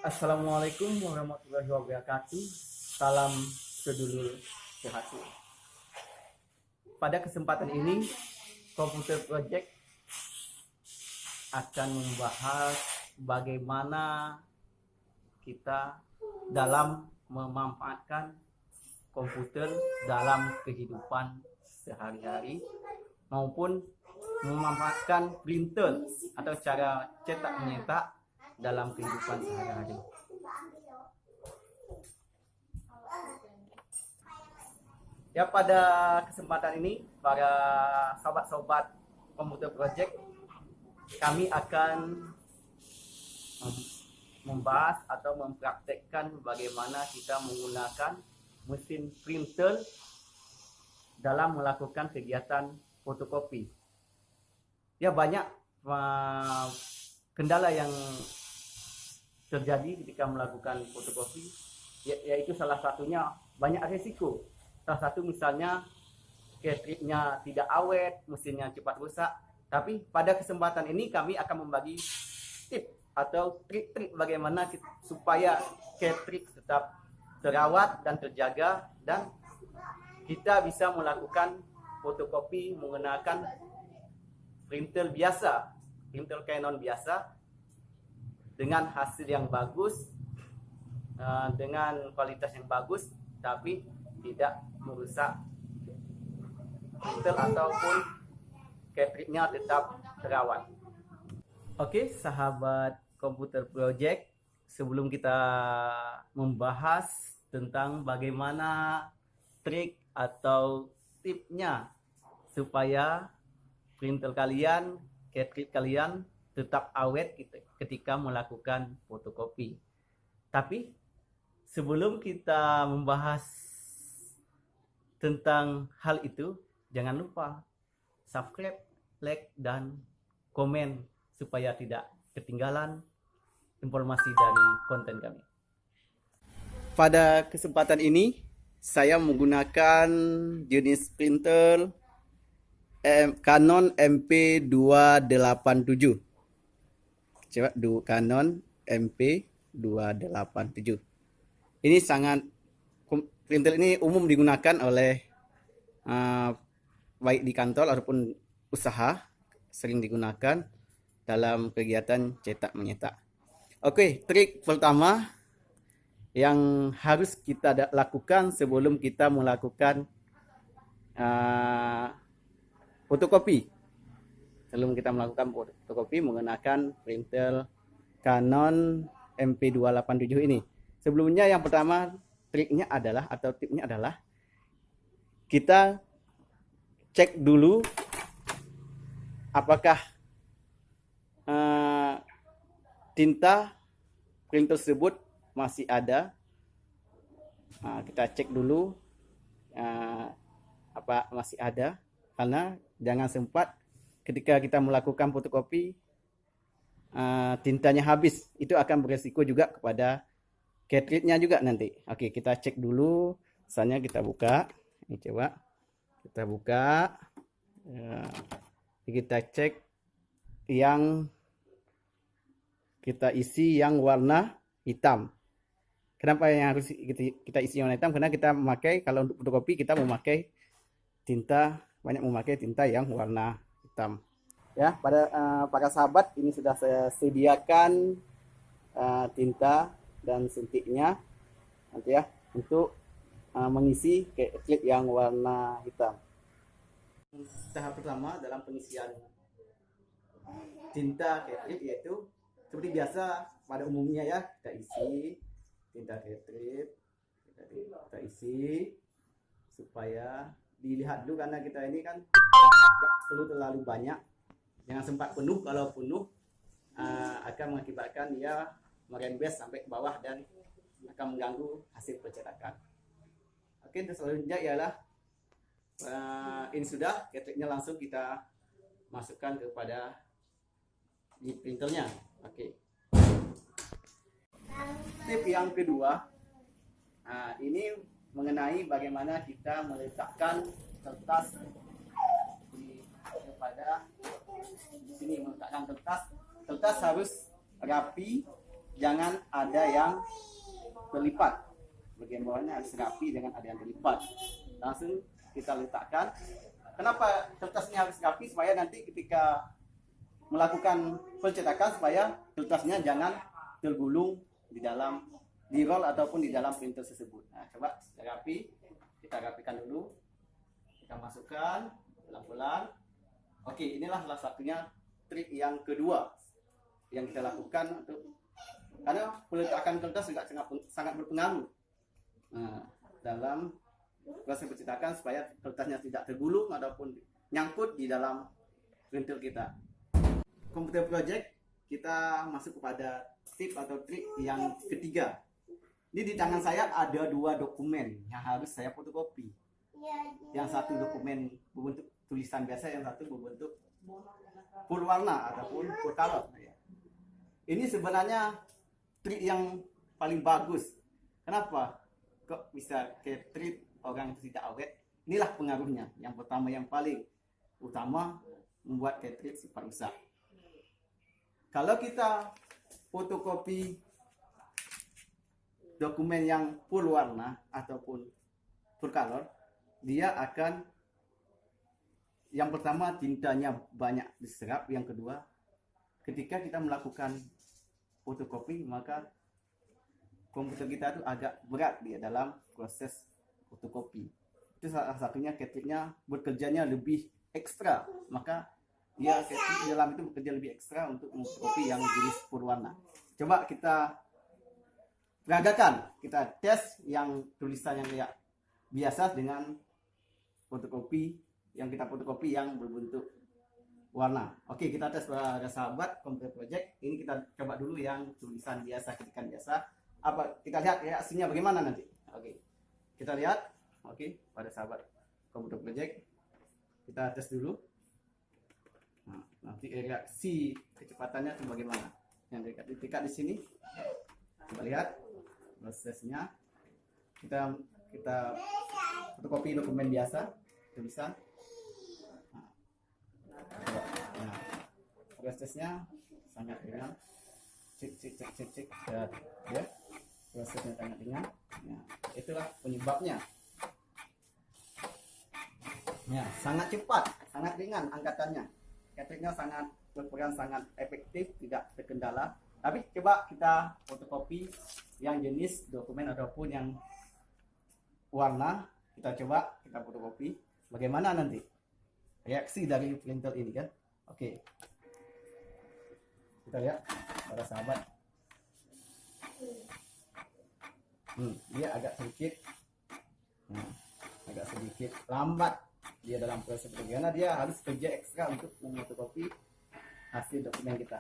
Assalamualaikum warahmatullahi wabarakatuh. Salam sedulur sehat. Pada kesempatan ini, Komputer Project akan membahas bagaimana kita dalam memanfaatkan komputer dalam kehidupan sehari-hari maupun memanfaatkan printer atau cara cetak menyetak dalam kehidupan sehari-hari. Ya, pada kesempatan ini para sahabat-sahabat Komputer Project, kami akan membahas atau mempraktekkan bagaimana kita menggunakan mesin printer dalam melakukan kegiatan fotokopi. Ya, banyak kendala yang terjadi ketika melakukan fotokopi, yaitu salah satunya banyak resiko. Salah satu misalnya cartridge-nya tidak awet, mesinnya cepat rusak. Tapi pada kesempatan ini kami akan membagi tips atau trik-trik bagaimana supaya cartridge tetap terawat dan terjaga, dan kita bisa melakukan fotokopi menggunakan printer biasa, printer Canon biasa, dengan hasil yang bagus, dengan kualitas yang bagus, tapi tidak merusak printer ataupun cartridge-nya tetap terawat. Oke, sahabat Komputer Project, sebelum kita membahas tentang bagaimana trik atau tipsnya supaya printer kalian, cartridge kalian tetap awet ketika melakukan fotokopi. Tapi sebelum kita membahas tentang hal itu, jangan lupa subscribe, like, dan komen supaya tidak ketinggalan informasi dari konten kami. Pada kesempatan ini, saya menggunakan jenis printer Canon MP287. Coba Canon MP287. Ini printer ini umum digunakan oleh baik di kantor ataupun usaha, sering digunakan dalam kegiatan cetak menyetak. Oke, trik pertama yang harus kita lakukan sebelum kita melakukan fotokopi. Sebelum kita melakukan fotokopi menggunakan printer Canon MP287 ini. Sebelumnya yang pertama triknya adalah atau tipsnya adalah kita cek dulu apakah tinta printer tersebut masih ada. Kita cek dulu apa masih ada, karena jangan sempat ketika kita melakukan fotokopi tintanya habis. Itu akan beresiko juga kepada cartridge-nya juga nanti. Oke, kita cek dulu. Misalnya kita buka. Ini coba. Kita buka. Kita cek yang kita isi yang warna hitam. Kenapa yang harus kita isi warna hitam? Karena kita memakai, kalau untuk fotokopi kita memakai banyak memakai tinta yang warna hitam. Ya, pada para sahabat, ini sudah saya sediakan tinta dan suntiknya nanti ya untuk mengisi cartridge yang warna hitam. Tahap pertama dalam pengisian tinta cartridge yaitu seperti biasa pada umumnya ya, kita isi tinta cartridge, kita isi supaya dilihat dulu, karena kita ini kan nggak perlu terlalu banyak. Jangan sempat penuh, kalau penuh akan mengakibatkan dia merembes sampai ke bawah dan akan mengganggu hasil percetakan. Oke, terus selanjutnya ialah ini sudah cartridge-nya, langsung kita masukkan kepada di printernya. Oke. Tip yang kedua, ini mengenai bagaimana kita meletakkan kertas pada di sini. Meletakkan kertas harus rapi jangan ada yang terlipat. Bagian bawahnya harus rapi, dengan ada yang terlipat. Langsung kita letakkan. Kenapa kertasnya harus rapi? Supaya nanti ketika melakukan pencetakan, supaya kertasnya jangan tergulung di roll ataupun di dalam printer tersebut. Nah, coba rapi, kita rapikan dulu, kita masukkan pelan-pelan. Oke, inilah salah satunya trik yang kedua yang kita lakukan karena peletakan kertas juga sangat berpengaruh dalam proses pencetakan, supaya kertasnya tidak tergulung ataupun nyangkut di dalam printer kita. Komputer project, kita masuk kepada tip atau trik yang ketiga. Ini di tangan saya ada 2 dokumen yang harus saya fotokopi. Yang satu dokumen berbentuk tulisan biasa, yang satu berbentuk full warna ataupun full color. Ini sebenarnya trik yang paling bagus. Kenapa kok bisa ke trik orang itu tidak awet? Inilah pengaruhnya. Yang pertama, yang paling utama, membuat cartridge cepat rusak. Kalau kita fotokopi dokumen yang full warna ataupun full color, dia akan, yang pertama, tintanya banyak diserap. Yang kedua, ketika kita melakukan fotokopi, maka komputer kita itu agak berat dia dalam proses fotokopi. Itu salah satunya cartridge-nya bekerjanya lebih ekstra, maka dia cartridge dalam itu bekerja lebih ekstra untuk memfotokopi yang jenis full warna. Coba kita peragakan, kita tes yang tulisan yang kayak biasa dengan fotokopi yang kita fotokopi yang berbentuk warna. Oke, kita tes pada sahabat komputer project. Ini kita coba dulu yang tulisan biasa, ketikan biasa. Apa, kita lihat reaksinya bagaimana nanti. Oke, kita lihat. Oke, pada sahabat komputer project, kita tes dulu. Nah, nanti reaksi kecepatannya itu bagaimana. Yang dekat di sini, kita lihat prosesnya. Kita fotokopi dokumen biasa, tulisan. Nah, prosesnya sangat ringan. Cek. Ya, prosesnya sangat ringan. Nah, itulah penyebabnya. Ya, sangat cepat, sangat ringan angkatannya. Cartridge-nya sangat berperan, sangat efektif, tidak terkendala. Tapi coba kita fotokopi yang jenis dokumen ataupun yang warna, kita fotokopi. Bagaimana nanti reaksi dari printer ini kan? Oke, kita lihat para sahabat. Dia agak sedikit lambat dia dalam proses karena dia harus kerja ekstra untuk memfotokopi hasil dokumen kita.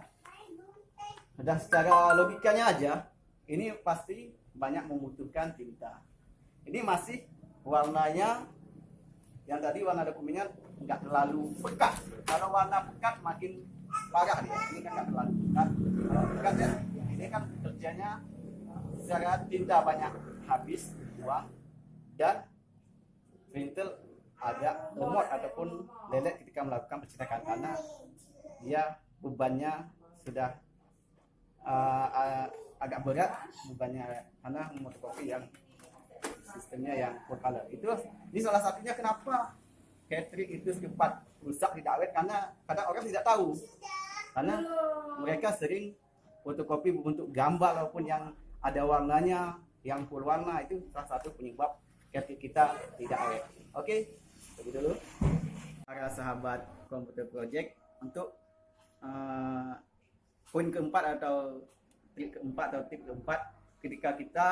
Dan secara logikanya aja, ini pasti banyak membutuhkan tinta. Ini masih warnanya, yang tadi warna dokumennya nggak terlalu pekat. Kalau warna pekat makin parah dia. Ini kan nggak terlalu pekat. Kalau pekat ya, ini kan kerjanya secara tinta banyak habis, buang, dan printer agak lemot ataupun lelet ketika melakukan pencetakan karena dia bebannya sudah agak berat bebannya karena fotokopi yang sistemnya yang full color. Ini salah satunya kenapa cartridge itu cepat rusak, tidak awet, karena kadang orang tidak tahu, karena mereka sering fotokopi berbentuk gambar ataupun yang ada warnanya yang full warna. Itu salah satu penyebab cartridge kita tidak awet. Oke, begitu dulu para sahabat komputer project. Untuk poin keempat atau tip keempat, ketika kita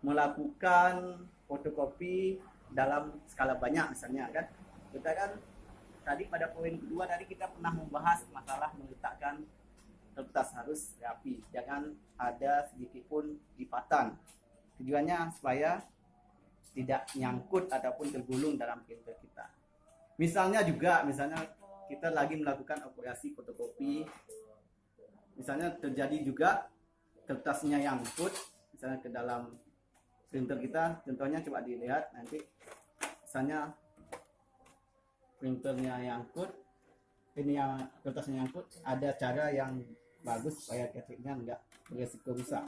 melakukan fotokopi dalam skala banyak misalnya kan, kita kan tadi pada poin kedua tadi kita pernah membahas masalah meletakkan kertas harus rapi, jangan ada sedikit pun lipatan. Tujuannya supaya tidak nyangkut ataupun tergulung dalam printer kita. Misalnya kita lagi melakukan operasi fotokopi, misalnya terjadi juga kertasnya nyangkut misalnya ke dalam printer kita. Contohnya coba dilihat nanti, misalnya printernya nyangkut, ini yang kertasnya nyangkut, ada cara yang bagus supaya cartridge-nya enggak beresiko rusak.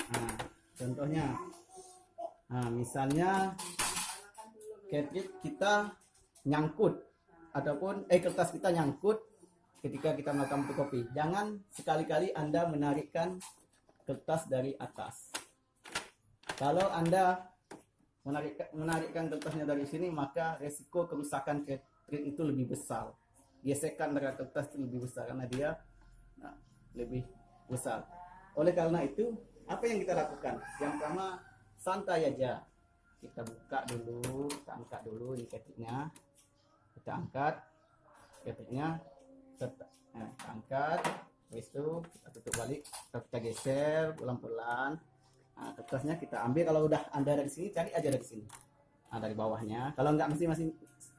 Nah, contohnya, misalnya cartridge kita nyangkut ataupun kertas kita nyangkut ketika kita melakukan fotokopi. Jangan sekali-kali Anda menarikkan kertas dari atas. Kalau Anda menarikkan kertasnya dari sini, maka resiko kerusakan cartridge itu lebih besar. Gesekan dari kertas itu lebih besar karena dia lebih besar. Oleh karena itu, apa yang kita lakukan? Yang pertama, santai aja. Kita buka dulu, kita angkat dulu ini cartridge-nya. Kita angkat cartridge-nya, kita angkat, habis itu kita tutup balik, kita geser pelan-pelan. Nah, kertasnya kita ambil. Kalau udah Anda dari sini, cari aja dari sini. Nah, dari bawahnya. Kalau nggak masih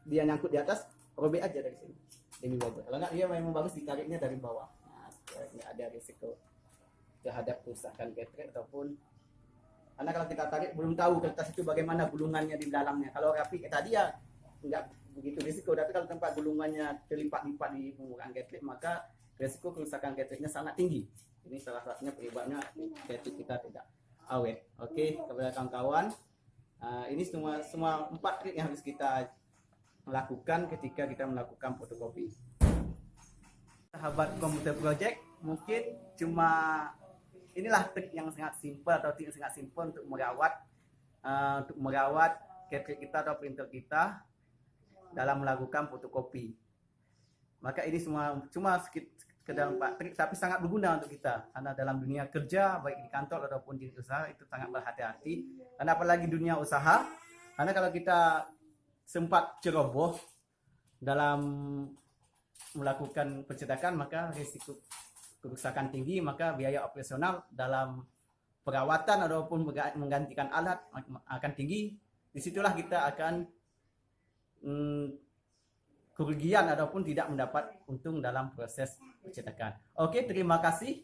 dia nyangkut di atas, robek aja dari sini. Lebih bagus. Kalau nggak, dia memang bagus ditariknya dari bawah. Nah, nggak ada risiko terhadap kerusakan cartridge ataupun, karena kalau kita tarik belum tahu kertas itu bagaimana gulungannya di dalamnya. Kalau rapi tadi ya nggak begitu risiko, tapi kalau tempat gulungannya terlipat-lipat di penggunaan cartridge, maka risiko kerusakan cartridge-nya sangat tinggi. Ini salah satunya penyebabnya cartridge kita tidak awet. Oke, kepada kawan-kawan, ini semua 4 trik yang harus kita lakukan ketika kita melakukan fotokopi. Sahabat Komputer Project, mungkin cuma inilah trik yang sangat simpel atau trik yang sangat simpel untuk merawat cartridge kita atau printer kita dalam melakukan fotokopi. Maka ini semua cuma sekedar 4 trik, tapi sangat berguna untuk kita karena dalam dunia kerja, baik di kantor ataupun di usaha, itu sangat berhati-hati. Karena apalagi dunia usaha, karena kalau kita sempat ceroboh dalam melakukan pencetakan, maka risiko kerusakan tinggi, maka biaya operasional dalam perawatan ataupun menggantikan alat akan tinggi. Disitulah kita akan kerugian ataupun tidak mendapat untung dalam proses pencetakan. Oke, terima kasih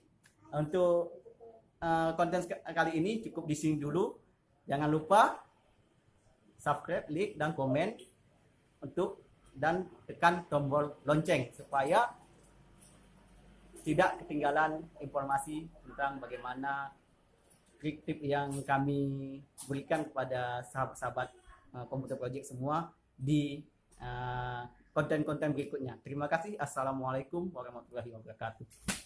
untuk konten kali ini. Cukup di sini dulu. Jangan lupa subscribe, like, dan komen dan tekan tombol lonceng supaya tidak ketinggalan informasi tentang bagaimana trik-trik yang kami berikan kepada sahabat-sahabat Komputer Project semua di konten-konten berikutnya. Terima kasih. Assalamualaikum warahmatullahi wabarakatuh.